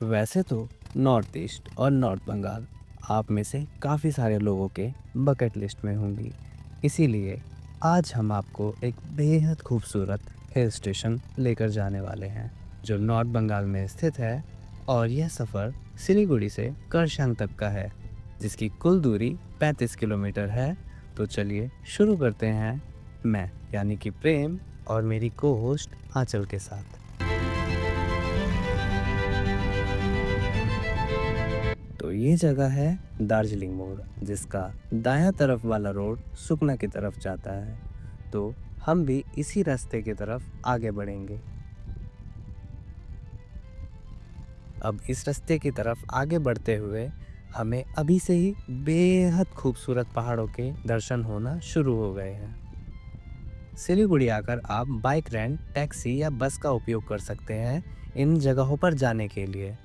वैसे तो north east और नॉर्थ बंगाल आप में से काफ़ी सारे लोगों के बकेट लिस्ट में होंगी। इसीलिए आज हम आपको एक बेहद खूबसूरत हिल स्टेशन लेकर जाने वाले हैं जो नॉर्थ बंगाल में स्थित है। और यह सफ़र सिलीगुड़ी से करशांग तक का है, जिसकी कुल दूरी 35 किलोमीटर है। तो चलिए शुरू करते हैं, मैं यानी कि प्रेम और मेरी को होस्ट आंचल के साथ। तो ये जगह है दार्जिलिंग मोड़, जिसका दायां तरफ वाला रोड सुकना की तरफ जाता है। तो हम भी इसी रास्ते की तरफ आगे बढ़ेंगे। अब इस रास्ते की तरफ आगे बढ़ते हुए हमें अभी से ही बेहद खूबसूरत पहाड़ों के दर्शन होना शुरू हो गए हैं। सिलीगुड़ी आकर आप बाइक रेंट, टैक्सी या बस का उपयोग कर सकते हैं इन जगहों पर जाने के लिए।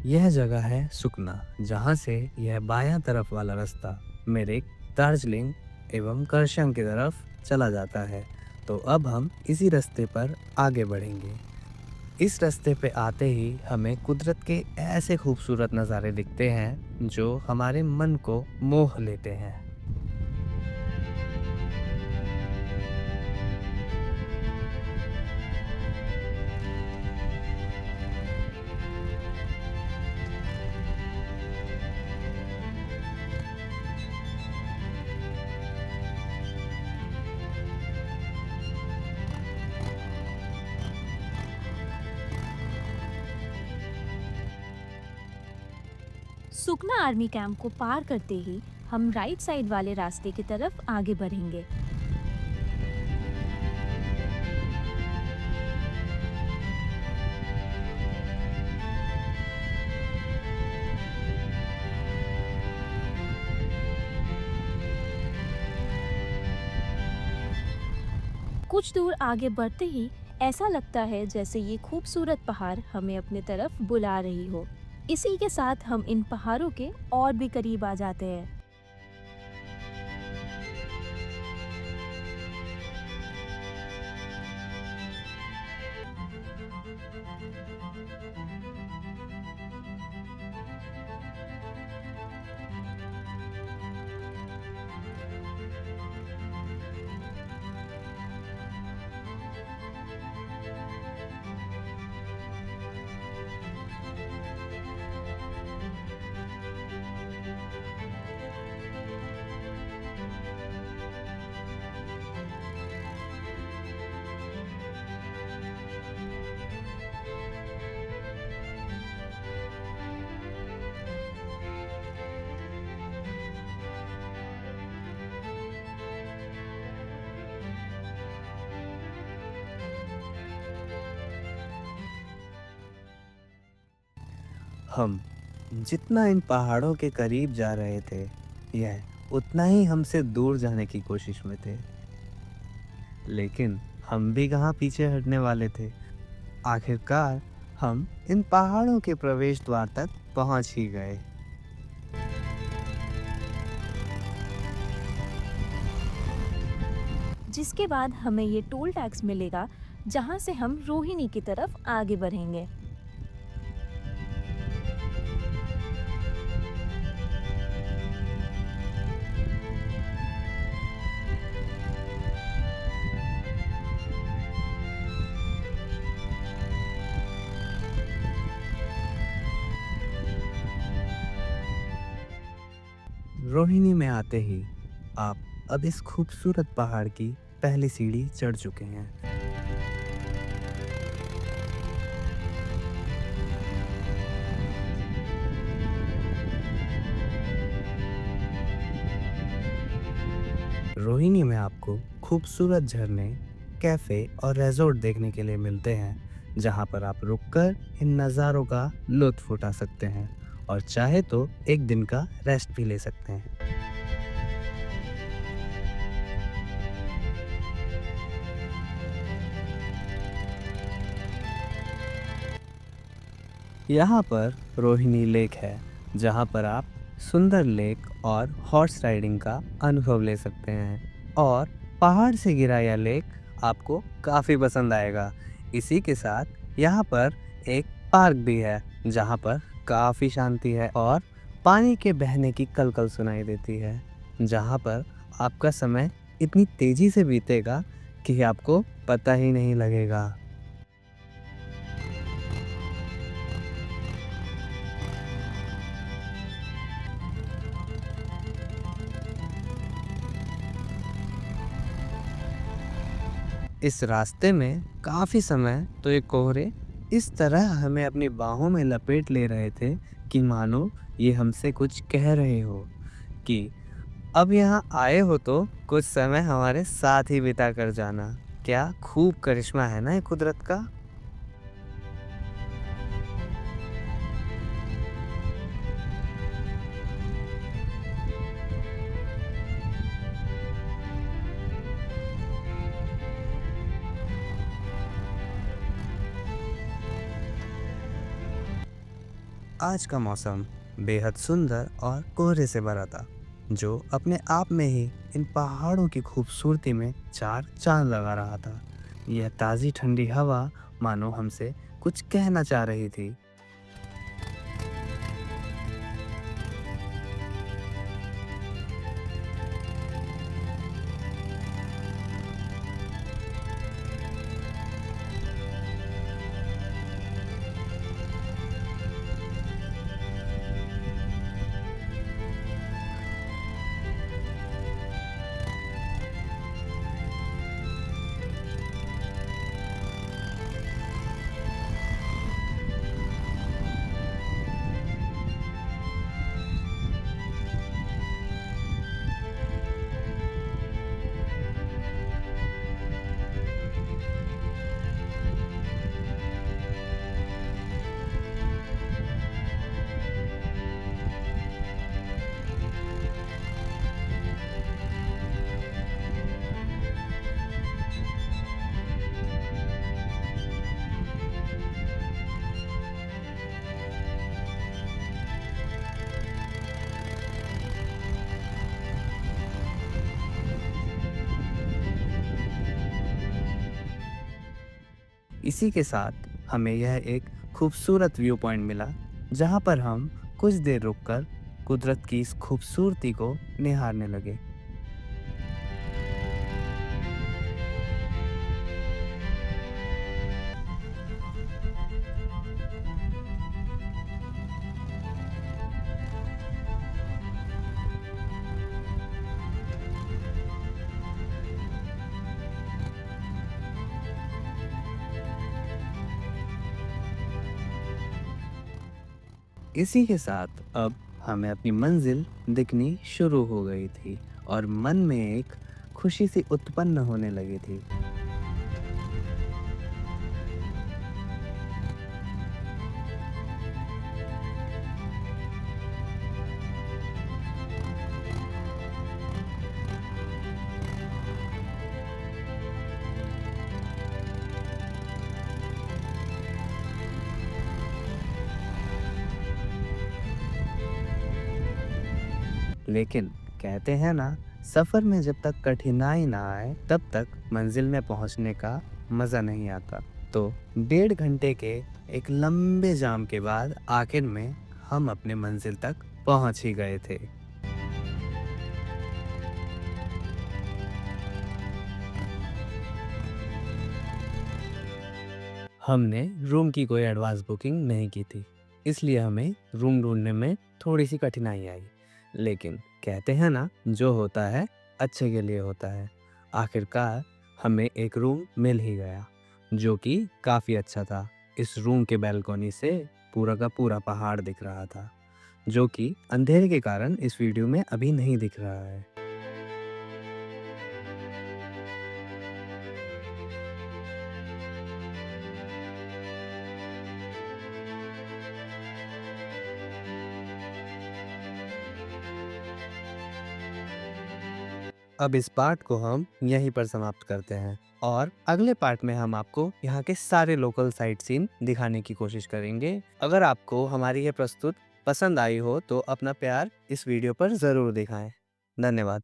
यह जगह है सुकना, जहाँ से यह बायां तरफ वाला रास्ता मेरिक, दार्जिलिंग एवं करशंग की तरफ चला जाता है। तो अब हम इसी रास्ते पर आगे बढ़ेंगे। इस रास्ते पे आते ही हमें कुदरत के ऐसे खूबसूरत नज़ारे दिखते हैं जो हमारे मन को मोह लेते हैं। सुकना आर्मी कैंप को पार करते ही हम राइट साइड वाले रास्ते की तरफ आगे बढ़ेंगे। कुछ दूर आगे बढ़ते ही ऐसा लगता है जैसे ये खूबसूरत पहाड़ हमें अपने तरफ बुला रही हो। इसी के साथ हम इन पहाड़ों के और भी करीब आ जाते हैं। हम जितना इन पहाड़ों के करीब जा रहे थे, यह उतना ही हमसे दूर जाने की कोशिश में थे। लेकिन हम भी कहाँ पीछे हटने वाले थे। आखिरकार हम इन पहाड़ों के प्रवेश द्वार तक पहुंच ही गए। जिसके बाद हमें ये टोल टैक्स मिलेगा, जहाँ से हम रोहिणी की तरफ आगे बढ़ेंगे। रोहिणी में आते ही आप अब इस खूबसूरत पहाड़ की पहली सीढ़ी चढ़ चुके हैं। रोहिणी में आपको खूबसूरत झरने, कैफ़े और रिजॉर्ट देखने के लिए मिलते हैं, जहां पर आप रुककर इन नज़ारों का लुत्फ़ उठा सकते हैं और चाहे तो एक दिन का रेस्ट भी ले सकते हैं। यहाँ पर रोहिणी लेक है, जहाँ पर आप सुंदर लेक और हॉर्स राइडिंग का अनुभव ले सकते हैं और पहाड़ से गिरा यह लेक आपको काफ़ी पसंद आएगा। इसी के साथ यहाँ पर एक पार्क भी है, जहाँ पर काफ़ी शांति है और पानी के बहने की कलकल सुनाई देती है, जहाँ पर आपका समय इतनी तेज़ी से बीतेगा कि आपको पता ही नहीं लगेगा। इस रास्ते में काफ़ी समय तो ये कोहरे इस तरह हमें अपनी बाहों में लपेट ले रहे थे कि मानो ये हमसे कुछ कह रहे हो कि अब यहाँ आए हो तो कुछ समय हमारे साथ ही बिता कर जाना। क्या खूब करिश्मा है ना ये कुदरत का। आज का मौसम बेहद सुंदर और कोहरे से भरा था, जो अपने आप में ही इन पहाड़ों की खूबसूरती में चार चांद लगा रहा था। यह ताज़ी ठंडी हवा मानो हमसे कुछ कहना चाह रही थी। इसी के साथ हमें यह एक खूबसूरत व्यू पॉइंट मिला, जहाँ पर हम कुछ देर रुककर कुदरत की इस खूबसूरती को निहारने लगे। इसी के साथ अब हमें अपनी मंजिल दिखनी शुरू हो गई थी और मन में एक खुशी सी उत्पन्न होने लगी थी। लेकिन कहते हैं ना, सफ़र में जब तक कठिनाई ना आए तब तक मंजिल में पहुंचने का मज़ा नहीं आता। तो 1.5 घंटे के एक लंबे जाम के बाद आखिर में हम अपने मंजिल तक पहुंच ही गए थे। हमने रूम की कोई एडवांस बुकिंग नहीं की थी, इसलिए हमें रूम ढूंढने में थोड़ी सी कठिनाई आई। लेकिन कहते हैं ना, जो होता है अच्छे के लिए होता है। आखिरकार हमें एक रूम मिल ही गया, जो कि काफ़ी अच्छा था। इस रूम के बैल्कनी से पूरा का पूरा पहाड़ दिख रहा था, जो कि अंधेरे के कारण इस वीडियो में अभी नहीं दिख रहा है। अब इस पार्ट को हम यहीं पर समाप्त करते हैं और अगले पार्ट में हम आपको यहाँ के सारे लोकल साइट सीन दिखाने की कोशिश करेंगे। अगर आपको हमारी यह प्रस्तुत पसंद आई हो तो अपना प्यार इस वीडियो पर ज़रूर दिखाएं। धन्यवाद।